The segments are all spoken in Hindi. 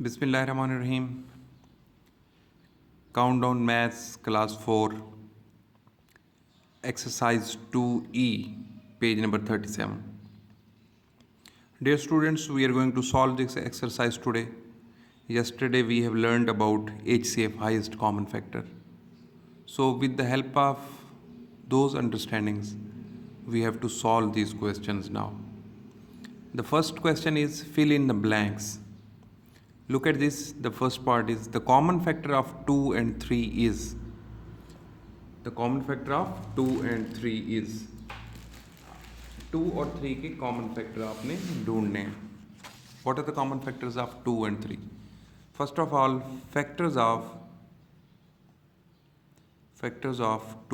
बिस्मिल्लाहिर्रहमानिर्रहीम। Countdown maths class 4 exercise 2E page number 37. Dear students, we are going to solve this exercise today. Yesterday we have learned about HCF, highest common factor. So with the help of those understandings we have to solve these questions now. The first question is fill in the blanks. Look at this. The first part is the common factor of 2 and 3 is. The common factor of 2 and 3 is. 2 और 3 के common factor आपने ढूंढने हैं. What are the common factors of 2 and 3? First of all, factors of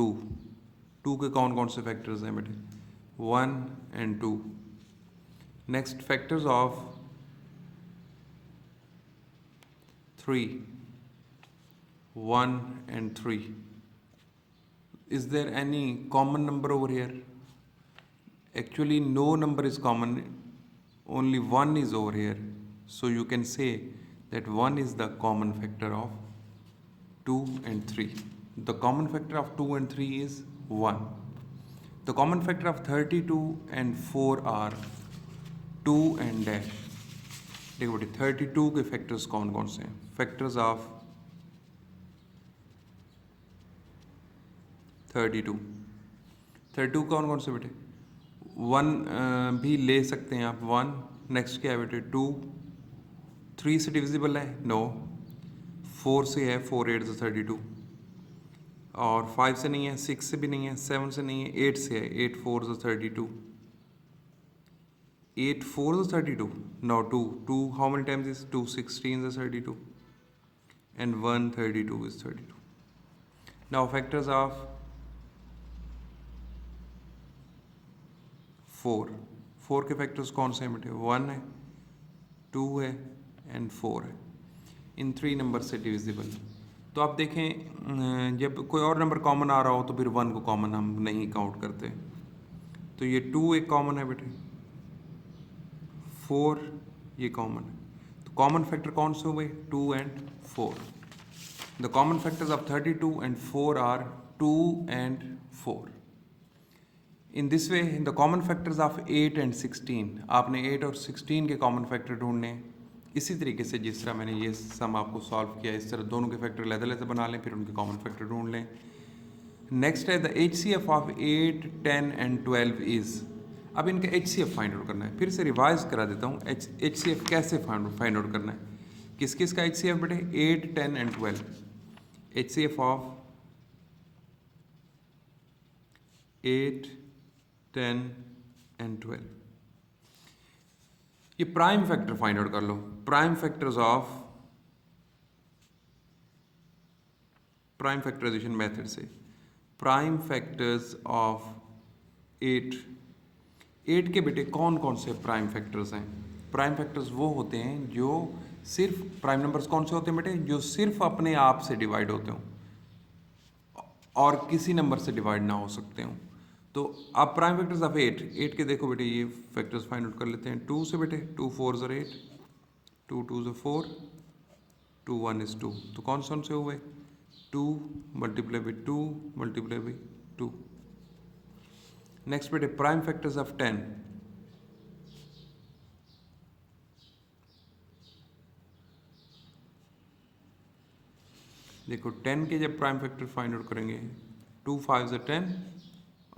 2. 2 के कौन कौन से factors हैं बेटे? 1 and 2. Next, factors of 3. 1 and 3. Is there any common number over here? Actually, no number is common. Only 1 is over here. So you can say that 1 is the common factor of 2 and 3. The common factor of 2 and 3 is 1. The common factor of 32 and 4 are 2 and dash. देखो बेटे 32 के फैक्टर्स कौन कौन से हैं? फैक्टर्स ऑफ 32 कौन कौन से बेटे? 1 भी ले सकते हैं आप. 1 नेक्स्ट क्या है बेटे? 2. 3 से डिविजिबल है? नो. 4 से है. 4 8 32. और 5 से नहीं है. 6 से भी नहीं है. 7 से नहीं है. 8 से है. 8 4 32. 8 4 32. No, 2 how many times is 2? 16 32. And 1 32 is 32. Now factors of 4 के फैक्टर्स कौन से हैं बेटे? 1 है, 2 है एंड 4 है. इन 3 नंबर से डिविजिबल. तो आप देखें जब कोई और नंबर कॉमन आ रहा हो तो फिर 1 को कॉमन हम नहीं काउंट करते. तो ये 2 एक कॉमन है बेटे, 4 ये कॉमन है. तो कॉमन फैक्टर कौन से हुए? 2 and 4. The common factors of 32 and 4 are 2 and 4. In this way, the common factors of 8 and 16, आपने 8 और 16 के कॉमन फैक्टर ढूंढने. इसी तरीके से जिस तरह मैंने ये सम आपको सॉल्व किया, इस तरह दोनों के फैक्टर अलग-अलग बना लें, फिर उनके कॉमन फैक्टर ढूंढ लें. नेक्स्ट है the HCF of 8, 10 and 12 is. अब इनका HCF फाइंड आउट करना है. फिर से रिवाइज करा देता हूँ HCF कैसे फाइंड आउट करना है. किस किस का HCF बेटे? 8, 10 and 12. HCF of 8, 10 and 12. ये प्राइम फैक्टर फाइंड आउट कर लो. Prime factors of prime factorization method से. प्राइम फैक्टर्स ऑफ 8 के बेटे कौन कौन से प्राइम फैक्टर्स हैं? प्राइम फैक्टर्स वो होते हैं जो सिर्फ, प्राइम नंबर्स कौन से होते हैं बेटे? जो सिर्फ अपने आप से डिवाइड होते हों और किसी नंबर से डिवाइड ना हो सकते हों. तो आप प्राइम फैक्टर्स ऑफ 8 के देखो बेटे, ये फैक्टर्स फाइंड आउट कर लेते हैं. 2 से बेटे 2 4 8, 2 2 4, 2 1 is 2. तो कौन सा से हुए? 2 multiply by 2 multiply by 2. Next बेटे प्राइम फैक्टर्स ऑफ 10. देखो 10 के जब प्राइम फैक्टर फाइंड आउट करेंगे, 2 5 is 10.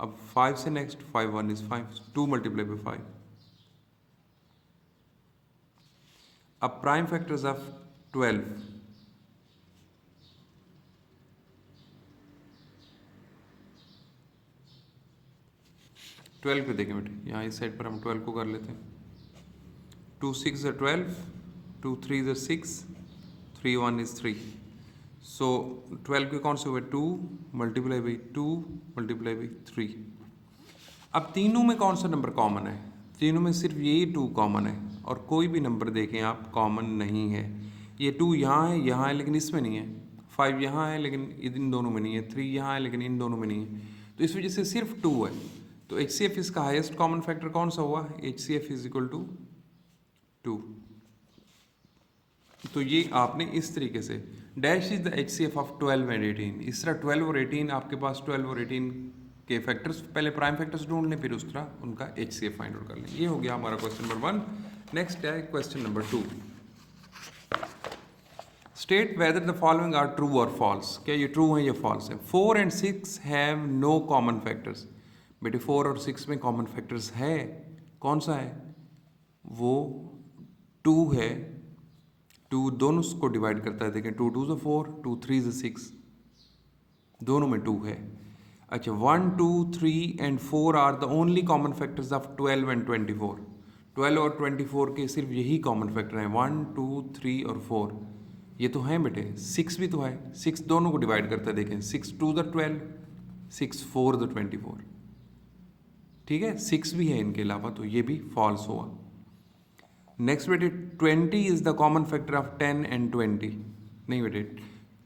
अब 5 से नेक्स्ट 5 1 is 5. 2 multiply by 5. अब प्राइम फैक्टर्स ऑफ 12. 12 पे देखें बेटे, यहाँ इस साइड पर हम 12 को कर लेते हैं. 2 6 is 12, 2 3 is 6, 3 1 is 3. सो 12 के कौन से हुए? 2 मल्टीप्लाई बाई 2 मल्टीप्लाई बाई 3. अब तीनों में कौन सा नंबर कॉमन है? तीनों में सिर्फ ये 2 कॉमन है और कोई भी नंबर देखें आप कॉमन नहीं है. ये 2 यहाँ है लेकिन इसमें नहीं है. 5 यहाँ है लेकिन इन दोनों में नहीं है. 3 यहाँ है लेकिन इन दोनों में नहीं है. तो इस वजह से सिर्फ 2 है. तो HCF इसका हाईएस्ट कॉमन फैक्टर कौन सा हुआ? HCF is equal to 2. तो ये आपने इस तरीके से dash is the HCF of 12 and 18, इस तरह 12 और 18 आपके पास 12 और 18 के फैक्टर्स, पहले प्राइम फैक्टर्स ढूंढ लें, फिर उस तरह उनका HCF फाइंड आउट कर लें। ये हो गया हमारा क्वेश्चन नंबर 1। नेक्स्ट है question number 2। State whether the following are true और फॉल्स, क्या ये ट्रू है या फॉल्स है। 4 and 6 have no common factors. बेटे 4 और 6 में कॉमन फैक्टर्स है, कौन सा है वो 2 है। 2 दोनों को डिवाइड करता है, देखें 2 2 से 4, 2 3 से 6, दोनों में 2 है। अच्छा 1 2 3 and 4 are the only common factors of 12 and 24। 12 और 24 के सिर्फ यही कॉमन फैक्टर हैं, 1 2 3 और 4, ये तो हैं बेटे। 6 भी तो है, 6 दोनों को डिवाइड करता है, देखें 6 2 द 12, 6 4 द 24, ठीक है। 6 भी है इनके अलावा, तो ये भी फॉल्स हुआ। नेक्स्ट बेटे 20 is the common factor of 10 and 20। नहीं बेटे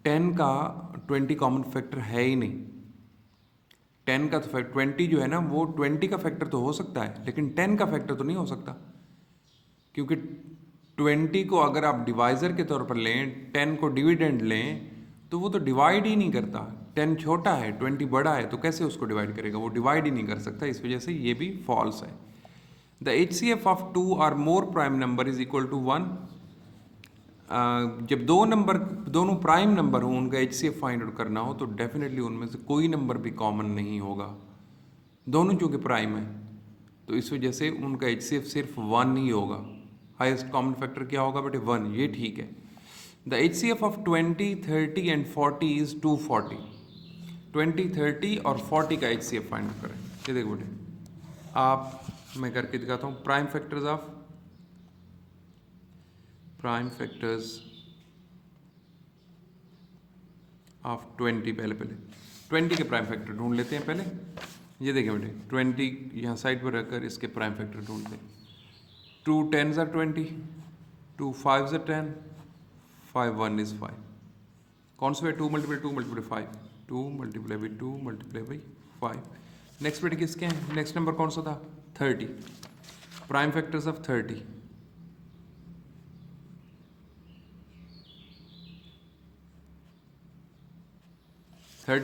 10 का 20 कॉमन फैक्टर है ही नहीं। 10 का तो 20 जो है ना वो 20 का फैक्टर तो हो सकता है, लेकिन 10 का फैक्टर तो नहीं हो सकता, क्योंकि 20 को अगर आप डिवाइज़र के तौर पर लें, 10 को डिविडेंड लें, तो वो तो डिवाइड ही नहीं करता। 10 छोटा है, 20 बड़ा है, तो कैसे उसको डिवाइड करेगा, वो डिवाइड ही नहीं कर सकता। इस वजह से ये भी फॉल्स है। द HCF ऑफ 2 और more prime number is equal to 1। जब दो नंबर दोनों प्राइम नंबर हो, उनका HCF फाइंड आउट करना हो, तो डेफिनेटली उनमें से कोई नंबर भी कॉमन नहीं होगा, दोनों चूँकि प्राइम है, तो इस वजह से उनका HCF सिर्फ 1 ही होगा। हाईएस्ट कॉमन फैक्टर क्या होगा बेटे 1, ये ठीक है। The HCF of 20 30 and 40 is 240। 20 30 और 40 का HCF फाइंड आउट करें। ये देखो बेटे, आप मैं करके दिखाता हूँ। प्राइम फैक्टर्स ऑफ 20, पहले 20 के प्राइम फैक्टर ढूंढ लेते हैं पहले। ये देखें बेटे 20 यहाँ साइड पर रखकर इसके प्राइम फैक्टर ढूंढते हैं। 2 10s are 20, 2 5s are 10, 5 1 is 5। कौन सा है 2 × 2 × 5, 2 × 2 × 5। नेक्स्ट बेटे किसके हैं, नेक्स्ट नंबर कौन सा था 30। प्राइम फैक्टर्स ऑफ 30,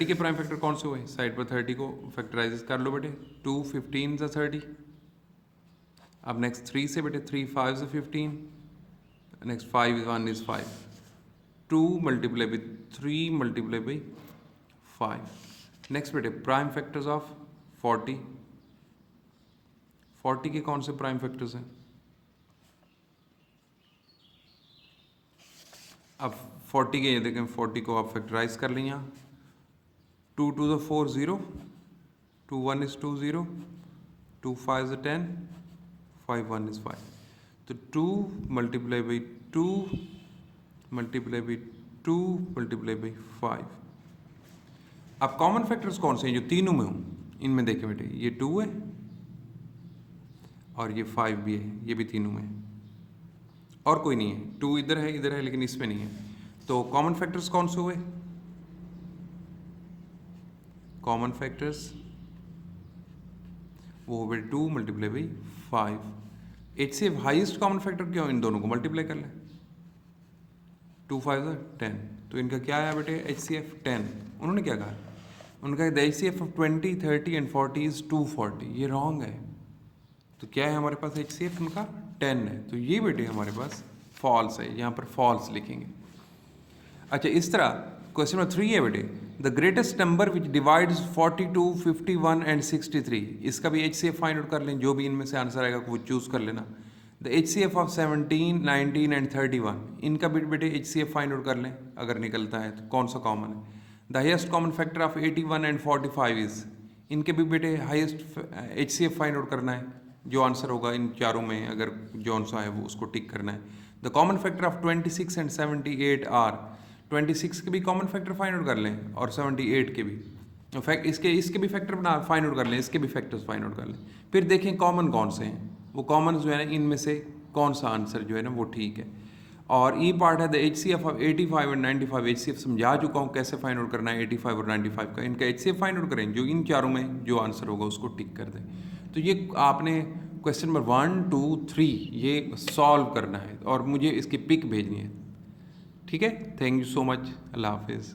के प्राइम फैक्टर कौन से हुए, साइड पर 30 को फैक्टराइज कर लो बेटे। 2 15 से 30। अब नेक्स्ट 3 से बेटे 3 5 से 15, नेक्स्ट 5 1 is 5। 2 × 3 × 5। नेक्स्ट बेटे प्राइम फैक्टर्स ऑफ 40। 40 के कौन से प्राइम फैक्टर्स हैं। अब 40 के ये देखें, 40 को आप फैक्टराइज कर लें यहाँ। 2 2 the 4 0, 2 1 is 2 0, 2 5 is 10, 5 1 is 5। तो 2 × 2 × 2 × 5। अब कॉमन फैक्टर्स कौन से हैं जो तीनों में हों, इनमें देखें बेटे ये 2 है और ये 5 भी है, ये भी तीनों में है, और कोई नहीं है। 2 इधर है लेकिन इसमें नहीं है। तो कॉमन फैक्टर्स कौन से हुए, कॉमन फैक्टर्स वो हो गए 2 × 5। HCF हाईएस्ट कॉमन फैक्टर क्यों, इन दोनों को मल्टीप्लाई कर लें। 2 5 10, तो इनका क्या आया बेटे HCF 10। उन्होंने क्या कहा, उनका the HCF of 20 30 and 40 is 240। ये रॉन्ग है, तो क्या है हमारे पास HCF उनका 10 है, तो ये बेटे हमारे पास फॉल्स है, यहाँ पर फॉल्स लिखेंगे। अच्छा इस तरह क्वेश्चन नंबर 3 है बेटे, the greatest number which divides 42 51 and 63। इसका भी HCF फाइंड आउट कर लें, जो भी इनमें से आंसर आएगा वो चूज़ कर लेना। द HCF ऑफ 17 19 एंड 31, इनका भी बेटे HCF फाइंड आउट कर लें, अगर निकलता है तो कौन सा कॉमन है। The highest common factor of 81 and 45 is, इनके भी बेटे हाईएस्ट HCF फाइंड आउट करना है, जो आंसर होगा इन चारों में अगर जौन सा है वो उसको टिक करना है। The common factor of 26 and 78 are, 26 के भी कॉमन फैक्टर फाइंड आउट कर लें और 78 के भी इसके भी फैक्टर बना फाइंड आउट कर लें, इसके भी फैक्टर्स फाइंड आउट कर लें। फिर देखें कॉमन कौन से हैं, वो कॉमन जो है ना इनमें से कौन सा आंसर जो है ना वो ठीक है। और ई पार्ट है the HCF of 85 and 95। HCF समझा चुका हूँ कैसे फाइंड आउट करना है 85 और 95 का। इनका HCF फाइंड आउट करें, जो इन चारों में जो आंसर होगा उसको टिक कर दें। तो ये आपने क्वेश्चन नंबर 1 2 3 ये सॉल्व करना है और मुझे इसकी पिक भेजनी है। ठीक है, थैंक यू सो मच, अल्लाह हाफिज़।